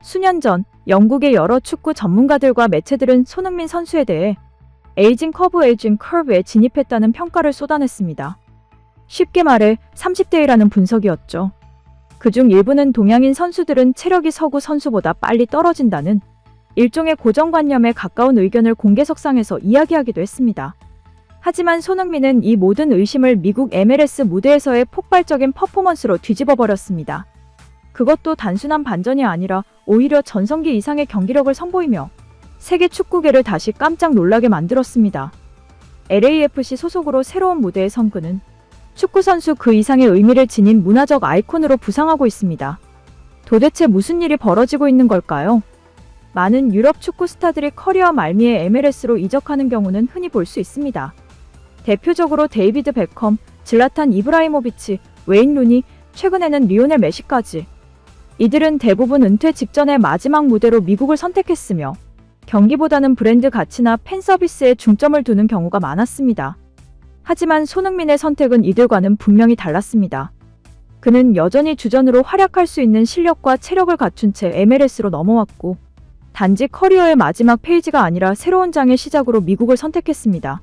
수년 전 영국의 여러 축구 전문가들과 매체들은 손흥민 선수에 대해 에이징 커브에 진입했다는 평가를 쏟아냈습니다. 쉽게 말해 30대이라는 분석이었죠. 그중 일부는 동양인 선수들은 체력이 서구 선수보다 빨리 떨어진다는 일종의 고정관념에 가까운 의견을 공개석상에서 이야기하기도 했습니다. 하지만 손흥민은 이 모든 의심을 미국 MLS 무대에서의 폭발적인 퍼포먼스로 뒤집어버렸습니다. 그것도 단순한 반전이 아니라 오히려 전성기 이상의 경기력을 선보이며 세계 축구계를 다시 깜짝 놀라게 만들었습니다. LAFC 소속으로 새로운 무대에 선 그는 축구선수 그 이상의 의미를 지닌 문화적 아이콘으로 부상하고 있습니다. 도대체 무슨 일이 벌어지고 있는 걸까요? 많은 유럽 축구 스타들이 커리어 말미에 MLS로 이적하는 경우는 흔히 볼 수 있습니다. 대표적으로 데이비드 베컴, 질라탄 이브라이모비치, 웨인 루니, 최근에는 리오넬 메시까지. 이들은 대부분 은퇴 직전의 마지막 무대로 미국을 선택했으며 경기보다는 브랜드 가치나 팬 서비스에 중점을 두는 경우가 많았습니다. 하지만 손흥민의 선택은 이들과는 분명히 달랐습니다. 그는 여전히 주전으로 활약할 수 있는 실력과 체력을 갖춘 채 MLS로 넘어왔고 단지 커리어의 마지막 페이지가 아니라 새로운 장의 시작으로 미국을 선택했습니다.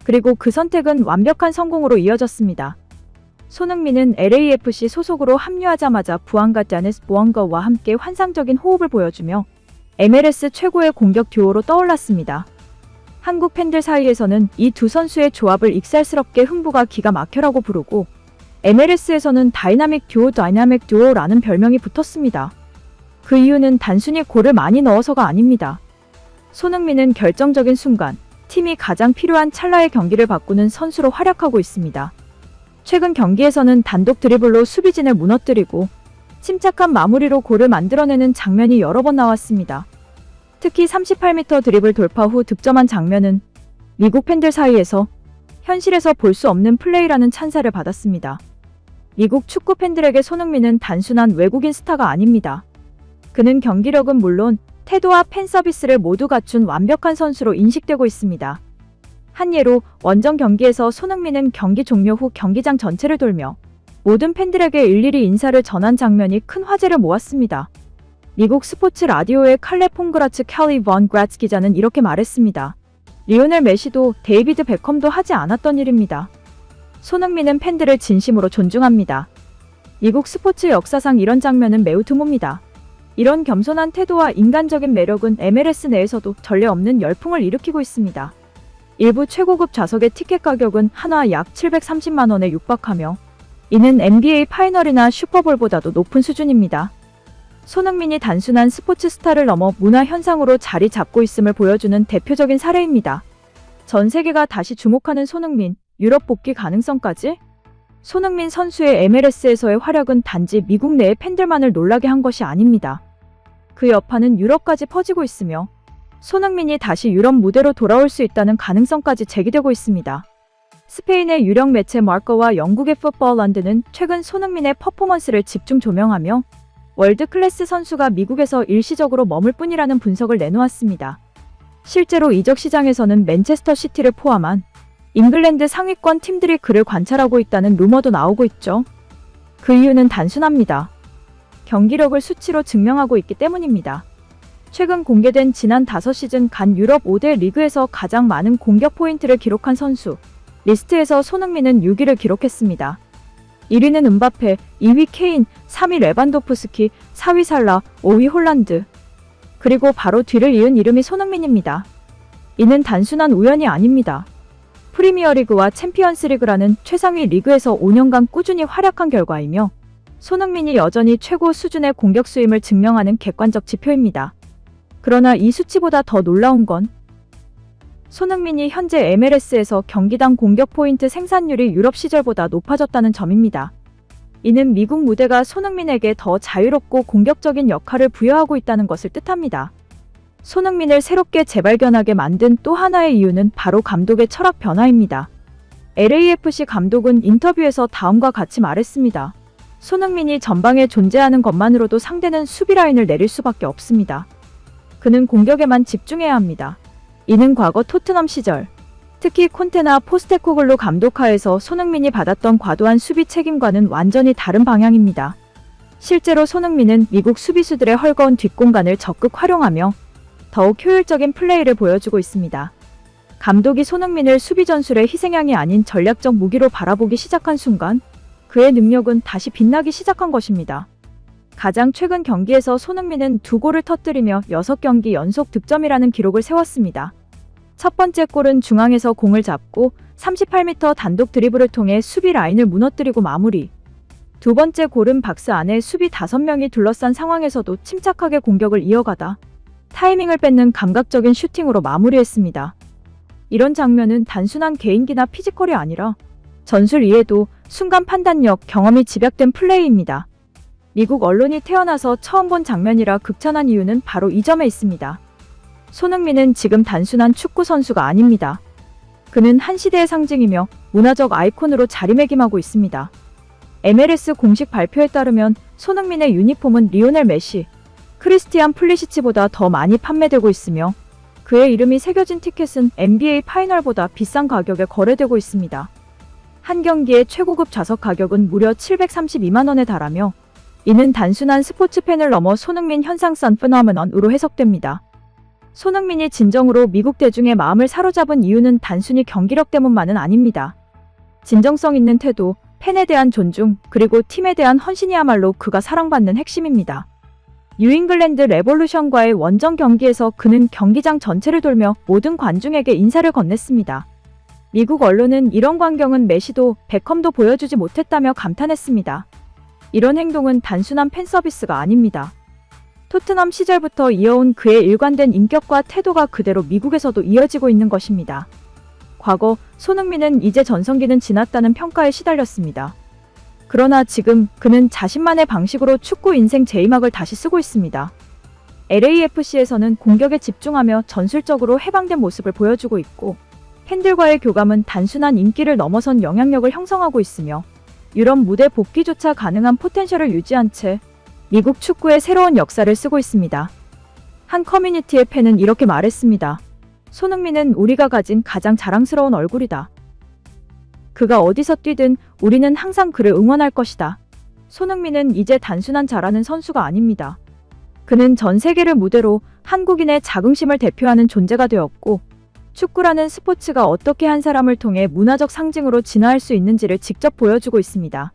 그리고 그 선택은 완벽한 성공으로 이어졌습니다. 손흥민은 LAFC 소속으로 합류하자마자 부안가 다니스 보안거와 함께 환상적인 호흡을 보여주며 MLS 최고의 공격 듀오로 떠올랐습니다. 한국 팬들 사이에서는 이 두 선수의 조합을 익살스럽게 흥부가 기가 막혀라고 부르고 MLS에서는 다이나믹 듀오라는 별명이 붙었습니다. 그 이유는 단순히 골을 많이 넣어서가 아닙니다. 손흥민은 결정적인 순간, 팀이 가장 필요한 찰나의 경기를 바꾸는 선수로 활약하고 있습니다. 최근 경기에서는 단독 드리블로 수비진을 무너뜨리고 침착한 마무리로 골을 만들어내는 장면이 여러 번 나왔습니다. 특히 38m 드리블 돌파 후 득점한 장면은 미국 팬들 사이에서 현실에서 볼 수 없는 플레이라는 찬사를 받았습니다. 미국 축구 팬들에게 손흥민은 단순한 외국인 스타가 아닙니다. 그는 경기력은 물론 태도와 팬 서비스를 모두 갖춘 완벽한 선수로 인식되고 있습니다. 한 예로 원정 경기에서 손흥민은 경기 종료 후 경기장 전체를 돌며 모든 팬들에게 일일이 인사를 전한 장면이 큰 화제를 모았습니다. 미국 스포츠 라디오의 칼레 폰그라츠 캘리 번 그라츠 기자는 이렇게 말했습니다. 리오넬 메시도 데이비드 베컴도 하지 않았던 일입니다. 손흥민은 팬들을 진심으로 존중합니다. 미국 스포츠 역사상 이런 장면은 매우 드뭅니다. 이런 겸손한 태도와 인간적인 매력은 MLS 내에서도 전례 없는 열풍을 일으키고 있습니다. 일부 최고급 좌석의 티켓 가격은 한화 약 730만 원에 육박하며 이는 NBA 파이널이나 슈퍼볼보다도 높은 수준입니다. 손흥민이 단순한 스포츠 스타를 넘어 문화 현상으로 자리 잡고 있음을 보여주는 대표적인 사례입니다. 전 세계가 다시 주목하는 손흥민, 유럽 복귀 가능성까지? 손흥민 선수의 MLS에서의 활약은 단지 미국 내의 팬들만을 놀라게 한 것이 아닙니다. 그 여파는 유럽까지 퍼지고 있으며 손흥민이 다시 유럽 무대로 돌아올 수 있다는 가능성까지 제기되고 있습니다. 스페인의 유력 매체 마르카와 영국의 풋볼란드는 최근 손흥민의 퍼포먼스를 집중 조명하며 월드 클래스 선수가 미국에서 일시적으로 머물 뿐이라는 분석을 내놓았습니다. 실제로 이적 시장에서는 맨체스터 시티를 포함한 잉글랜드 상위권 팀들이 그를 관찰하고 있다는 루머도 나오고 있죠. 그 이유는 단순합니다. 경기력을 수치로 증명하고 있기 때문입니다. 최근 공개된 지난 5시즌 간 유럽 5대 리그에서 가장 많은 공격 포인트를 기록한 선수 리스트에서 손흥민은 6위를 기록했습니다. 1위는 음바페, 2위 케인, 3위 레반도프스키, 4위 살라, 5위 홀란드. 그리고 바로 뒤를 이은 이름이 손흥민입니다. 이는 단순한 우연이 아닙니다. 프리미어리그와 챔피언스리그라는 최상위 리그에서 5년간 꾸준히 활약한 결과이며 손흥민이 여전히 최고 수준의 공격수임을 증명하는 객관적 지표입니다. 그러나 이 수치보다 더 놀라운 건 손흥민이 현재 MLS에서 경기당 공격 포인트 생산률이 유럽 시절보다 높아졌다는 점입니다. 이는 미국 무대가 손흥민에게 더 자유롭고 공격적인 역할을 부여하고 있다는 것을 뜻합니다. 손흥민을 새롭게 재발견하게 만든 또 하나의 이유는 바로 감독의 철학 변화입니다. LAFC 감독은 인터뷰에서 다음과 같이 말했습니다. 손흥민이 전방에 존재하는 것만으로도 상대는 수비 라인을 내릴 수밖에 없습니다. 그는 공격에만 집중해야 합니다. 이는 과거 토트넘 시절, 특히 콘테나 포스테코글루 감독하에서 손흥민이 받았던 과도한 수비 책임과는 완전히 다른 방향입니다. 실제로 손흥민은 미국 수비수들의 헐거운 뒷공간을 적극 활용하며 더욱 효율적인 플레이를 보여주고 있습니다. 감독이 손흥민을 수비 전술의 희생양이 아닌 전략적 무기로 바라보기 시작한 순간 그의 능력은 다시 빛나기 시작한 것입니다. 가장 최근 경기에서 손흥민은 2골을 터뜨리며 6경기 연속 득점이라는 기록을 세웠습니다. 첫 번째 골은 중앙에서 공을 잡고 38m 단독 드리블을 통해 수비 라인을 무너뜨리고 마무리. 두 번째 골은 박스 안에 수비 5명이 둘러싼 상황에서도 침착하게 공격을 이어가다 타이밍을 뺏는 감각적인 슈팅으로 마무리했습니다. 이런 장면은 단순한 개인기나 피지컬이 아니라 전술 이해도, 순간 판단력, 경험이 집약된 플레이입니다. 미국 언론이 태어나서 처음 본 장면이라 극찬한 이유는 바로 이 점에 있습니다. 손흥민은 지금 단순한 축구 선수가 아닙니다. 그는 한 시대의 상징이며 문화적 아이콘으로 자리매김하고 있습니다. MLS 공식 발표에 따르면 손흥민의 유니폼은 리오넬 메시, 크리스티안 플리시치보다 더 많이 판매되고 있으며 그의 이름이 새겨진 티켓은 NBA 파이널보다 비싼 가격에 거래되고 있습니다. 한 경기의 최고급 좌석 가격은 무려 732만 원에 달하며 이는 단순한 스포츠 팬을 넘어 손흥민 현상성 페노메넌으로 해석됩니다. 손흥민이 진정으로 미국 대중의 마음을 사로잡은 이유는 단순히 경기력 때문만은 아닙니다. 진정성 있는 태도, 팬에 대한 존중, 그리고 팀에 대한 헌신이야말로 그가 사랑받는 핵심입니다. 뉴잉글랜드 레볼루션과의 원정 경기에서 그는 경기장 전체를 돌며 모든 관중에게 인사를 건넸습니다. 미국 언론은 이런 광경은 메시도 베컴도 보여주지 못했다며 감탄했습니다. 이런 행동은 단순한 팬 서비스가 아닙니다. 토트넘 시절부터 이어온 그의 일관된 인격과 태도가 그대로 미국에서도 이어지고 있는 것입니다. 과거 손흥민은 이제 전성기는 지났다는 평가에 시달렸습니다. 그러나 지금 그는 자신만의 방식으로 축구 인생 제2막을 다시 쓰고 있습니다. LAFC에서는 공격에 집중하며 전술적으로 해방된 모습을 보여주고 있고 팬들과의 교감은 단순한 인기를 넘어선 영향력을 형성하고 있으며 유럽 무대 복귀조차 가능한 포텐셜을 유지한 채 미국 축구의 새로운 역사를 쓰고 있습니다. 한 커뮤니티의 팬은 이렇게 말했습니다. 손흥민은 우리가 가진 가장 자랑스러운 얼굴이다. 그가 어디서 뛰든 우리는 항상 그를 응원할 것이다. 손흥민은 이제 단순한 잘하는 선수가 아닙니다. 그는 전 세계를 무대로 한국인의 자긍심을 대표하는 존재가 되었고 축구라는 스포츠가 어떻게 한 사람을 통해 문화적 상징으로 진화할 수 있는지를 직접 보여주고 있습니다.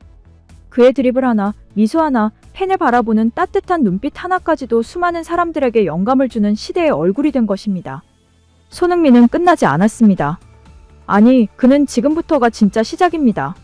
그의 드리블 하나, 미소 하나, 팬을 바라보는 따뜻한 눈빛 하나까지도 수많은 사람들에게 영감을 주는 시대의 얼굴이 된 것입니다. 손흥민은 끝나지 않았습니다. 아니, 그는 지금부터가 진짜 시작입니다.